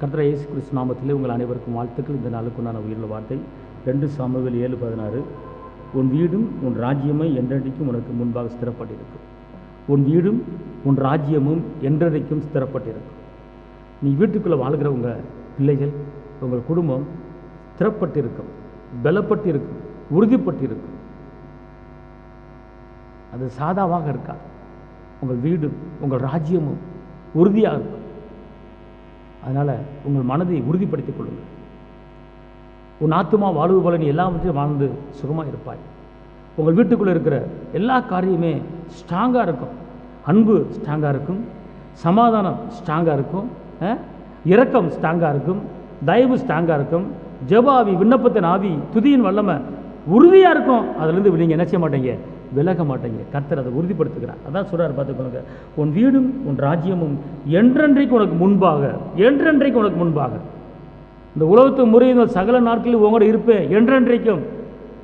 கர்த்தர் இயேசு கிறிஸ்து நாமத்திலே உங்கள் அனைவருக்கும் வாழ்த்துக்கள். இந்த நாளுக்குண்டான உயிருள்ள வார்த்தை 2 சாமுவேல் 7:16. உன் வீடும் உன் ராஜ்யமும் என்றென்றைக்கும் உனக்கு முன்பாக ஸ்திரப்பட்டிருக்கும். உன் வீடும் உன் ராஜ்யமும் என்றென்றைக்கும் ஸ்திரப்பட்டிருக்கும். நீ வீட்டுக்குள்ளே வாழ்கிறவங்க பிள்ளைகள், உங்கள் குடும்பம் ஸ்திரப்பட்டிருக்கும், பலப்பட்டிருக்கும், உறுதிப்பட்டிருக்கும். அது சாதாவாக இருக்காது. உங்கள் வீடும் உங்கள் ராஜ்யமும் உறுதியாக இருக்கும். அதனால் உங்கள் மனதை உறுதிப்படுத்திக் கொள்ளுங்கள். உன் ஆத்துமா வாழ்வு போல நீ எல்லாவற்றையும் வாழ்ந்து சுகமாக இருப்பாய். உங்கள் வீட்டுக்குள்ளே இருக்கிற எல்லா காரியமே ஸ்ட்ராங்காக இருக்கும். அன்பு ஸ்ட்ராங்காக இருக்கும், சமாதானம் ஸ்ட்ராங்காக இருக்கும், இரக்கம் ஸ்ட்ராங்காக இருக்கும், தயவு ஸ்ட்ராங்காக இருக்கும், ஜெபாவி விண்ணப்பத்தின் ஆவி துதியின் வல்லமை உறுதியாக இருக்கும். அதிலிருந்து நீங்கள் என்ன செய்ய மாட்டீங்க, விலக மாட்டீங்க. கர்த்தர் அதை உறுதிப்படுத்துகிறார். அதான் சொல்கிறார், பார்த்துக்கோங்க. உன் வீடும் உன் ராஜ்யமும் என்றென்றைக்கு உனக்கு முன்பாக, என்றென்றைக்கு உனக்கு முன்பாக. இந்த உலகத்து முறையில் சகல நாட்களில் உங்களோட இருப்பேன் என்றென்றைக்கும்.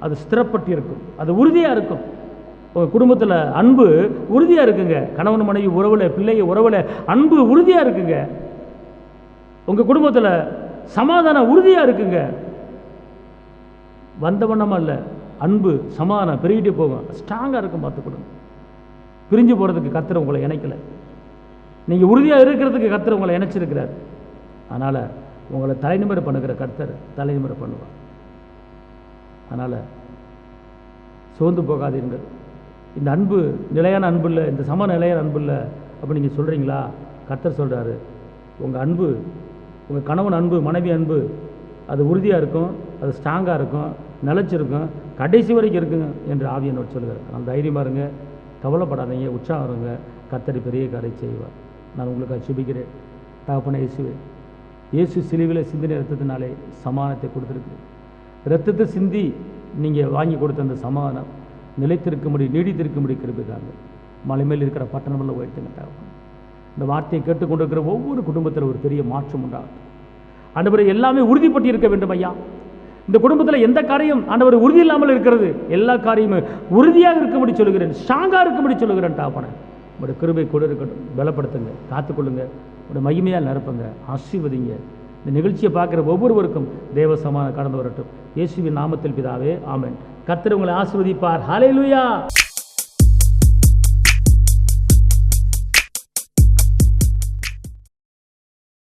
அது ஸ்திரப்பட்டு இருக்கும், அது உறுதியாக இருக்கும். உங்கள் குடும்பத்தில் அன்பு உறுதியாக இருக்குங்க. கணவன் மனைவி உறவில், பிள்ளைய உறவில் அன்பு உறுதியாக இருக்குங்க. உங்கள் குடும்பத்தில் சமாதானம் உறுதியாக இருக்குங்க. வந்தவண்ணமாக இல்லை, அன்பு சமாதானம் பெருகிட்டே போகும், ஸ்ட்ராங்காக இருக்கும். பார்த்துக்கொடுங்க. பிரிஞ்சு போகிறதுக்கு கர்த்தர் உங்களை இணைக்கலை. நீங்கள் உறுதியாக இருக்கிறதுக்கு கர்த்தர் உங்களை இணைச்சிருக்கிறார். அதனால் உங்களை தலைநிமிர பண்ணுகிற கர்த்தர் தலைநிமிர பண்ணுவார். அதனால் சோர்ந்து போகாதீர்கள். இந்த அன்பு நிலையான அன்பு இல்லை, இந்த சம நிலையான அன்பு இல்லை அப்படி நீங்கள் சொல்கிறீங்களா? கர்த்தர் சொல்கிறாரு, உங்கள் அன்பு, உங்கள் கணவன் அன்பு, மனைவி அன்பு அது உறுதியாக இருக்கும், அது ஸ்ட்ராங்காக இருக்கும், நிலச்சிருக்கும், கடைசி வரைக்கும் இருக்குங்க என்று ஆவியானவர் சொல்கிறார். நான் தைரியமாக இருங்க, கவலைப்படாதீங்க, உற்சாகம் இருங்க. கர்த்தர் பெரிய காரியம் செய்வார். நான் உங்களுக்கு சுபிக்கிறேன். தகப்பனே இயேசுவே, இயேசு சிலுவையில் சிந்தின இரத்தத்தினாலே சமாதானத்தை கொடுத்துருக்கு. இரத்தத்தை சிந்தி நீங்கள் வாங்கி கொடுத்த அந்த சமாதானம் நிலைத்திருக்கும்படி, நீடித்திருக்கும்படி கிருபைதாங்க. மலை மேல் இருக்கிற பட்டணமில் உயர்த்துங்க தகப்பன். இந்த வார்த்தையை கேட்டுக்கொண்டிருக்கிற ஒவ்வொரு குடும்பத்தில் ஒரு பெரிய மாற்றம் உண்டாகும். ஆண்டவரை எல்லாமே உறுதிப்பட்டு இருக்க வேண்டும் ஐயா. இந்த குடும்பத்தில் எந்த காரியம் ஆண்டவர் உறுதி இல்லாமல் இருக்கிறது, எல்லா காரியமும் உறுதியாக இருக்கும்படி சொல்லுகிறேன், ஸ்ட்ராங்காக இருக்கும்படி சொல்லுகிறேன் தகப்பனே. உங்களுடைய கிருபை கூட இருக்கட்டும். பலப்படுத்துங்க, காத்துக்கொள்ளுங்க, உங்களுடைய மகிமையால் நிரப்புங்க, ஆசீர்வதிங்க. இந்த நிகழ்ச்சியை பார்க்குற ஒவ்வொருவருக்கும் தேவ சமாதானம் கடந்து வரட்டும். இயேசுவின் நாமத்தில் பிதாவே, ஆமென். கர்த்தர் உங்களை ஆசீர்வதிப்பார். ஹல்லேலூயா.